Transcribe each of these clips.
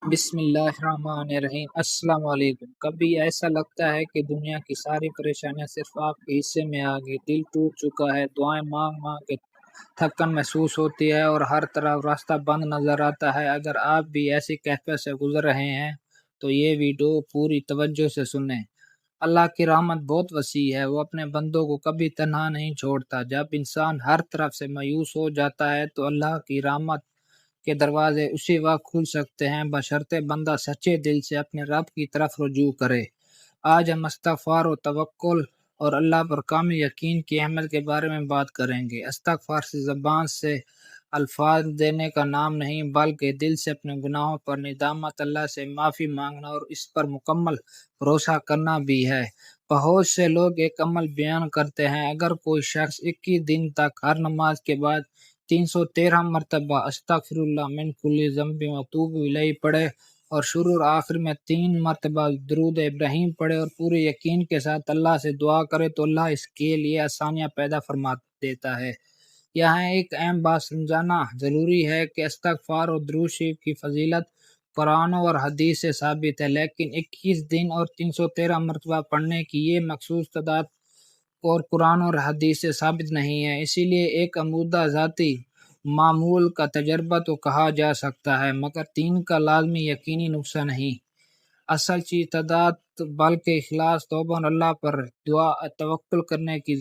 بسم اللہ الرحمن الرحیم۔ السلام علیکم۔ کبھی ایسا لگتا ہے کہ دنیا کی ساری پریشانیاں صرف آپ کے حصے میں آ گئی، دل ٹوٹ چکا ہے، دعائیں مانگ مانگ کے تھکن محسوس ہوتی ہے اور ہر طرف راستہ بند نظر آتا ہے۔ اگر آپ بھی ایسی کیفیت سے گزر رہے ہیں تو یہ ویڈیو پوری توجہ سے سنیں۔ اللہ کی رحمت بہت وسیع ہے، وہ اپنے بندوں کو کبھی تنہا نہیں چھوڑتا۔ جب انسان ہر طرف سے مایوس ہو جاتا ہے تو اللہ کی رحمت کے دروازے اسی وقت کھل سکتے ہیں، بشرطے بندہ سچے دل سے اپنے رب کی طرف رجوع کرے۔ آج ہم استغفار و توکل اور اللہ پر کامل یقین کی اہمیت کے بارے میں بات کریں گے۔ استغفار سے زبان سے الفاظ دینے کا نام نہیں، بلکہ دل سے اپنے گناہوں پر ندامت، اللہ سے معافی مانگنا اور اس پر مکمل بھروسہ کرنا بھی ہے۔ بہت سے لوگ ایک عمل بیان کرتے ہیں، اگر کوئی شخص 21 دن تک ہر نماز کے بعد 313 مرتبہ استغفر اللہ من کل ذنب واتوب الیہ پڑھے اور شروع اور آخر میں 3 مرتبہ درود ابراہیم پڑھے اور پورے یقین کے ساتھ اللہ سے دعا کرے تو اللہ اس کے لیے آسانیاں پیدا فرما دیتا ہے۔ یہاں ایک اہم بات سمجھانا ضروری ہے کہ استغفار اور درود شریف کی فضیلت قرآن اور حدیث سے ثابت ہے، لیکن 21 دن اور 313 مرتبہ پڑھنے کی یہ مخصوص تعداد اور قرآن اور حدیث سے ثابت نہیں ہے۔ اسی لیے ایک عمودہ ذاتی معمول کا تجربہ تو کہا جا سکتا ہے، مگر 3 کا لازمی یقینی نسخہ نہیں۔ اصل چیز تعداد بلکہ اخلاص، توبہ اور اللہ پر دعا توکل کرنے کی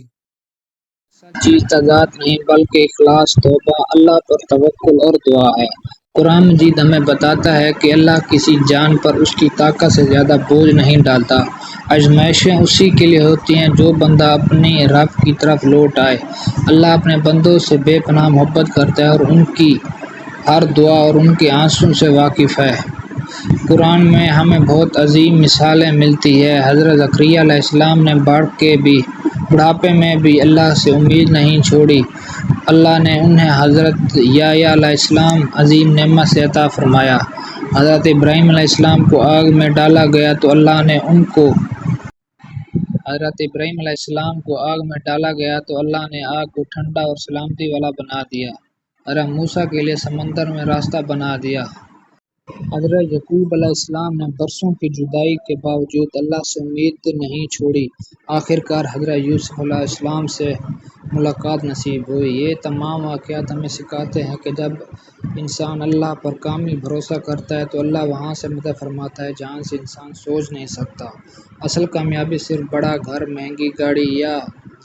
اللہ پر توکل اور دعا ہے۔ قرآن مجید ہمیں بتاتا ہے کہ اللہ کسی جان پر اس کی طاقت سے زیادہ بوجھ نہیں ڈالتا۔ آزمائشیں اسی کے لیے ہوتی ہیں جو بندہ اپنے رب کی طرف لوٹ آئے۔ اللہ اپنے بندوں سے بے پناہ محبت کرتا ہے اور ان کی ہر دعا اور ان کے آنسوں سے واقف ہے۔ قرآن میں ہمیں بہت عظیم مثالیں ملتی ہیں۔ حضرت زکریا علیہ السلام نے بڑھاپے میں بھی اللہ سے امید نہیں چھوڑی۔ اللہ نے انہیں حضرت یحییٰ علیہ السلام عظیم نعمت سے عطا فرمایا۔ حضرت ابراہیم علیہ السلام کو آگ میں ڈالا گیا تو اللہ نے آگ کو ٹھنڈا اور سلامتی والا بنا دیا۔ حضرت موسیٰ کے لیے سمندر میں راستہ بنا دیا۔ حضرت یعقوب علیہ السلام نے برسوں کی جدائی کے باوجود اللہ سے امید نہیں چھوڑی۔ آخرکار حضرت یوسف علیہ السلام سے ملاقات نصیب ہوئی۔ یہ تمام واقعات ہمیں سکھاتے ہیں کہ جب انسان اللہ پر کامل بھروسہ کرتا ہے تو اللہ وہاں سے مدد فرماتا ہے جہاں سے انسان سوچ نہیں سکتا۔ اصل کامیابی صرف بڑا گھر، مہنگی گاڑی یا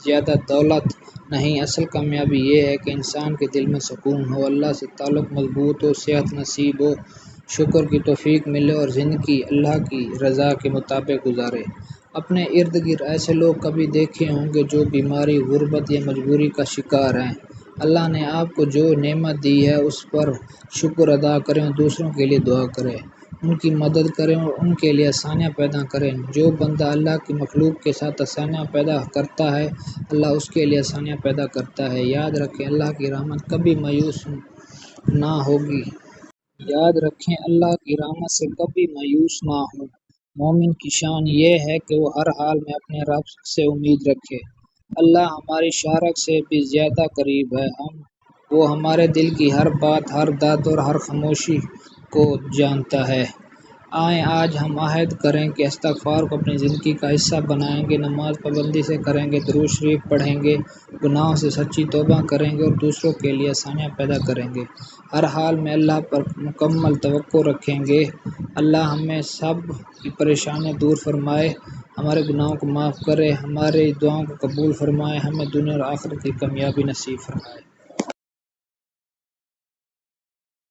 زیادہ دولت نہیں، اصل کامیابی یہ ہے کہ انسان کے دل میں سکون ہو، اللہ سے تعلق مضبوط ہو، صحت نصیب ہو، شکر کی توفیق ملے اور زندگی اللہ کی رضا کے مطابق گزارے۔ اپنے ارد گرد ایسے لوگ کبھی دیکھے ہوں گے جو بیماری، غربت یا مجبوری کا شکار ہیں۔ اللہ نے آپ کو جو نعمت دی ہے اس پر شکر ادا کریں اور دوسروں کے لیے دعا کریں، ان کی مدد کریں اور ان کے لیے آسانیاں پیدا کریں۔ جو بندہ اللہ کی مخلوق کے ساتھ آسانیاں پیدا کرتا ہے، اللہ اس کے لیے آسانیاں پیدا کرتا ہے۔ یاد رکھیں اللہ کی رحمت سے کبھی مایوس نہ ہوں۔ مومن کی شان یہ ہے کہ وہ ہر حال میں اپنے رب سے امید رکھے۔ اللہ ہماری شارک سے بھی زیادہ قریب ہے۔ وہ ہمارے دل کی ہر بات، ہر درد اور ہر خاموشی کو جانتا ہے۔ آئیں آج ہم عہد کریں کہ استغفار کو اپنی زندگی کا حصہ بنائیں گے، نماز پابندی سے کریں گے، درود شریف پڑھیں گے، گناہوں سے سچی توبہ کریں گے اور دوسروں کے لیے آسانیاں پیدا کریں گے۔ ہر حال میں اللہ پر مکمل توکل رکھیں گے۔ اللہ ہمیں سب کی پریشانیاں دور فرمائے، ہمارے گناہوں کو معاف کرے، ہماری دعاؤں کو قبول فرمائے، ہمیں دنیا اور آخرت کی کامیابی نصیب فرمائے۔